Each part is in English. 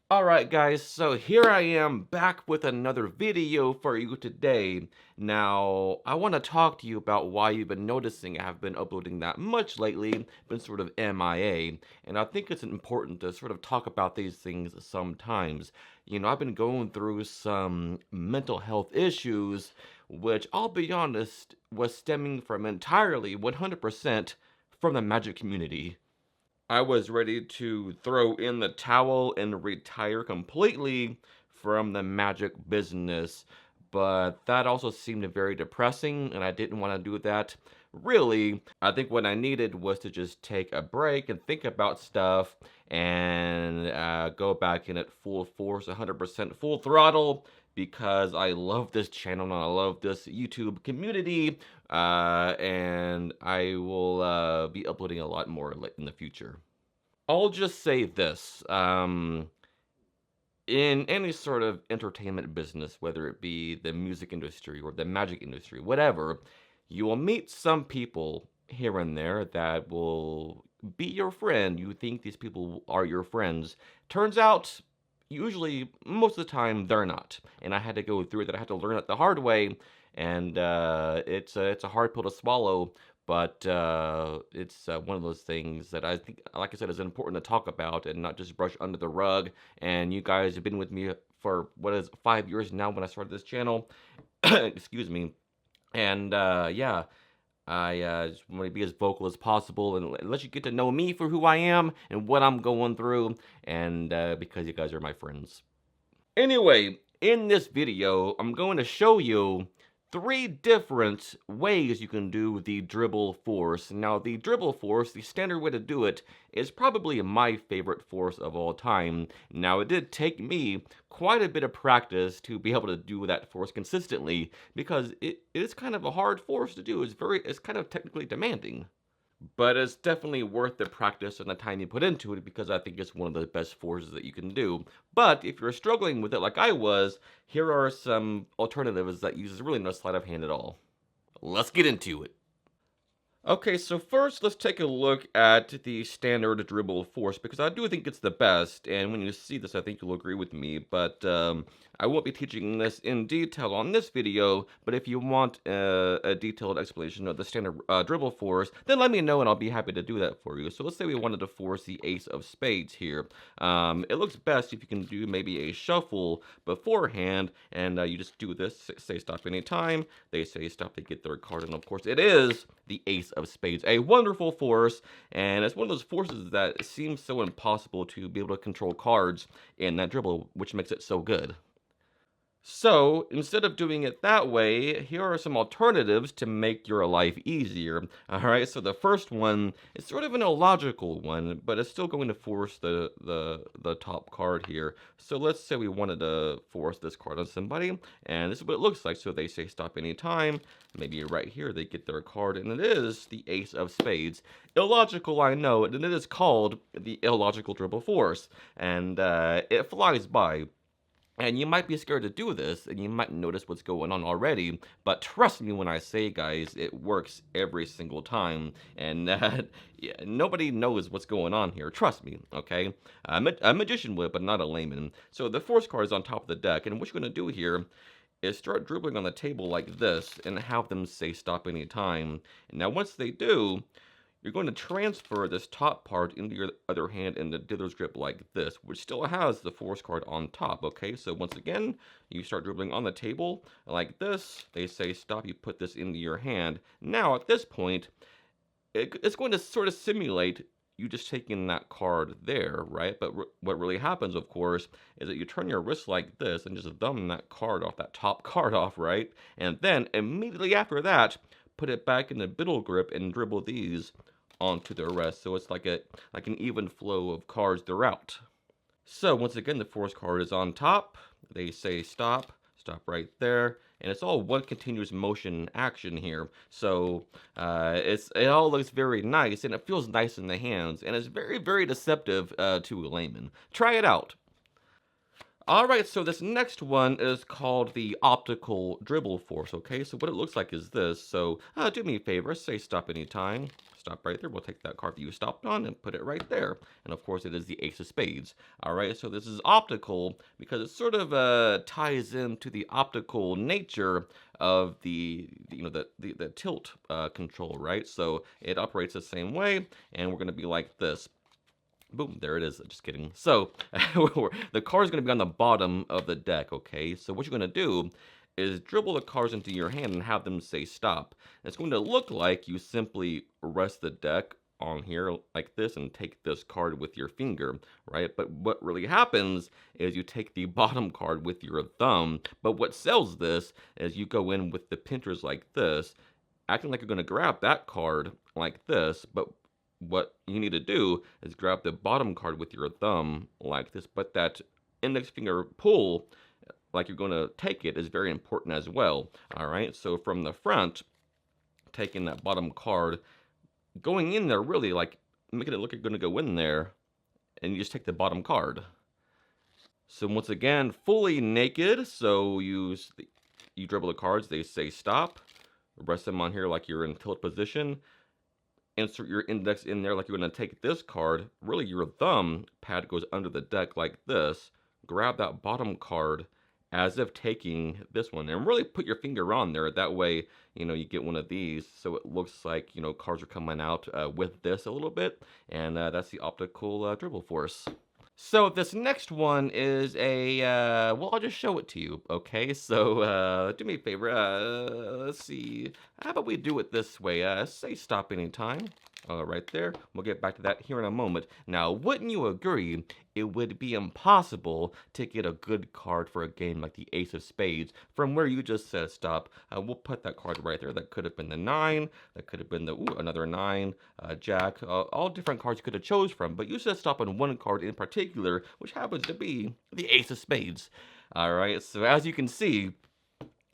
Alright guys, so here I am back with another video for you today. Now, I want to talk to you about why you've been noticing I have been uploading that much lately, been sort of MIA, and I think it's important to sort of talk about these things sometimes. I've been going through some mental health issues, which I'll be honest, was stemming from entirely 100% from the magic community. I was ready to throw in the towel and retire completely from the magic business, but that also seemed very depressing, and I didn't want to do that. Really, I think what I needed was to just take a break and think about stuff and go back in at full force, 100% full throttle, because I love this channel and I love this YouTube community, and I will be uploading a lot more in the future. I'll just say this. In any sort of entertainment business, whether it be the music industry or the magic industry, whatever, you will meet some people here and there that will be your friend. You think these people are your friends. Turns out, usually, most of the time, they're not. And I had to go through that. I had to learn it the hard way. And it's a hard pill to swallow, but it's one of those things that I think, like I said, is important to talk about and not just brush under the rug. And you guys have been with me for, 5 years now when I started this channel. Excuse me. And yeah, I just want to be as vocal as possible and let you get to know me for who I am and what I'm going through, and because you guys are my friends. Anyway, in this video, I'm going to show you 3 different ways you can do the dribble force. Now, the dribble force, the standard way to do it, is probably my favorite force of all time. Now, it did take me quite a bit of practice to be able to do that force consistently, because it is kind of a hard force to do. It's kind of technically demanding. But it's definitely worth the practice and the time you put into it, because I think it's one of the best forces that you can do. But if you're struggling with it like I was, here are some alternatives that uses really no sleight of hand at all. Let's get into it. Okay, so first let's take a look at the standard dribble force, because I do think it's the best, and when you see this I think you'll agree with me, but I won't be teaching this in detail on this video, but if you want a detailed explanation of the standard dribble force, then let me know and I'll be happy to do that for you. So let's say we wanted to force the ace of spades here. It looks best if you can do maybe a shuffle beforehand, and you just do this, say stop anytime, they say stop, they get their card, and of course it is the ace of spades, a wonderful force, and it's one of those forces that seems so impossible to be able to control cards in that dribble, which makes it so good. So, instead of doing it that way, here are some alternatives to make your life easier. Alright, so the first one is sort of an illogical one, but it's still going to force the top card here. So let's say we wanted to force this card on somebody, and this is what it looks like. So they say stop anytime, maybe right here they get their card, and it is the ace of spades. Illogical, I know, and it is called the illogical dribble force, and it flies by. And you might be scared to do this, and you might notice what's going on already, but trust me when I say, guys, it works every single time, and yeah, nobody knows what's going on here. Trust me, okay? A magician would, but not a layman. So the force card is on top of the deck, and what you're going to do here is start dribbling on the table like this, and have them say stop anytime. And now once they do, you're going to transfer this top part into your other hand in the dither's grip like this, which still has the force card on top, okay? So once again, you start dribbling on the table like this. They say stop, you put this into your hand. Now, at this point, it's going to sort of simulate you just taking that card there, right? But what really happens, of course, is that you turn your wrist like this and just thumb that card off, that top card off, right? And then, immediately after that, put it back in the middle grip and dribble these onto the rest, so it's like an even flow of cards throughout. So once again, the force card is on top. They say stop, stop right there, and it's all one continuous motion action here. So it all looks very nice, and it feels nice in the hands, and it's very, very deceptive to a layman. Try it out. Alright, so this next one is called the optical dribble force, okay? So what it looks like is this. So do me a favor, say stop anytime. Stop right there. We'll take that card that you stopped on and put it right there. And of course, it is the ace of spades. Alright, so this is optical because it sort of ties into the optical nature of the tilt control, right? So it operates the same way, and we're going to be like this. Boom, there it is. Just kidding. So, the card is going to be on the bottom of the deck, okay? So what you're going to do is dribble the cards into your hand and have them say stop. It's going to look like you simply rest the deck on here like this and take this card with your finger, right? But what really happens is you take the bottom card with your thumb, but what sells this is you go in with the pincers like this, acting like you're going to grab that card like this, but what you need to do is grab the bottom card with your thumb like this, but that index finger pull, like you're going to take it, is very important as well. All right, so from the front, taking that bottom card, going in there, really like making it look like you're going to go in there, and you just take the bottom card. So once again, fully naked, so you dribble the cards, they say stop, rest them on here like you're in tilt position, insert your index in there like you're going to take this card. Really, your thumb pad goes under the deck like this. Grab that bottom card as if taking this one, and really put your finger on there. That way, you get one of these, so it looks like, cards are coming out with this a little bit, and that's the optical dribble force. So this next one is well, I'll just show it to you, okay? So, do me a favor, let's see, how about we do it this way? Say stop anytime. Right there. We'll get back to that here in a moment. Now, wouldn't you agree it would be impossible to get a good card for a game like the Ace of Spades from where you just said stop? We'll put that card right there. That could have been the 9. That could have been the, another 9, Jack. All different cards you could have chose from. But you said stop on one card in particular, which happens to be the Ace of Spades. All right, so as you can see,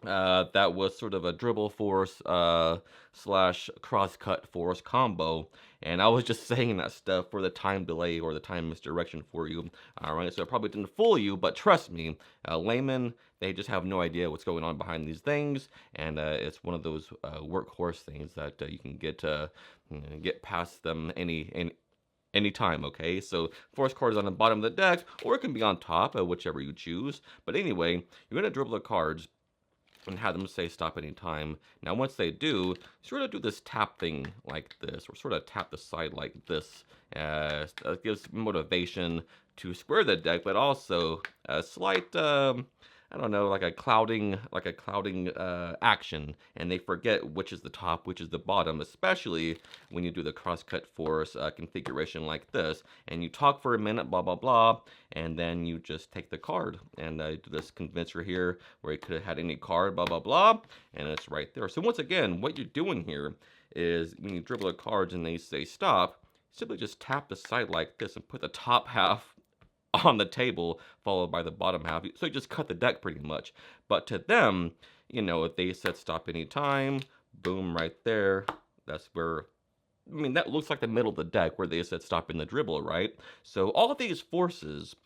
that was sort of a dribble force slash cross-cut force combo. And I was just saying that stuff for the time delay or the time misdirection for you. Alright, so it probably didn't fool you, but trust me, laymen, they just have no idea what's going on behind these things. And it's one of those workhorse things that you can get past them any time, okay? So force card is on the bottom of the deck, or it can be on top, whichever you choose. But anyway, you're going to dribble the cards and have them say stop anytime. Now, once they do, sort of do this tap thing like this, or sort of tap the side like this. It gives motivation to square the deck, but also a slight, I don't know, like a clouding action, and they forget which is the top, which is the bottom, especially when you do the cross-cut force configuration like this, and you talk for a minute, blah, blah, blah, and then you just take the card, and do this convincer here, where you could have had any card, blah, blah, blah, and it's right there. So once again, what you're doing here is when you dribble the cards and they say stop, simply just tap the side like this and put the top half on the table, followed by the bottom half. So you just cut the deck pretty much. But to them, if they said stop anytime, boom, right there, that's where, that looks like the middle of the deck where they said stop in the dribble, right? So all of these forces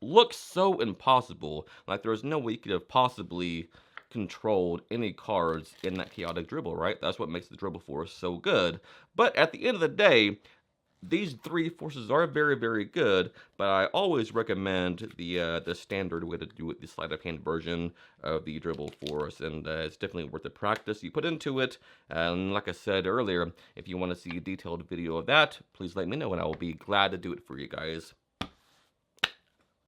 look so impossible, like there's no way you could have possibly controlled any cards in that chaotic dribble, right? That's what makes the dribble force so good. But at the end of the day, these three forces are very, very good, but I always recommend the standard way to do it, the sleight of hand version of the dribble force, and it's definitely worth the practice you put into it. And like I said earlier, if you want to see a detailed video of that, please let me know, and I will be glad to do it for you guys.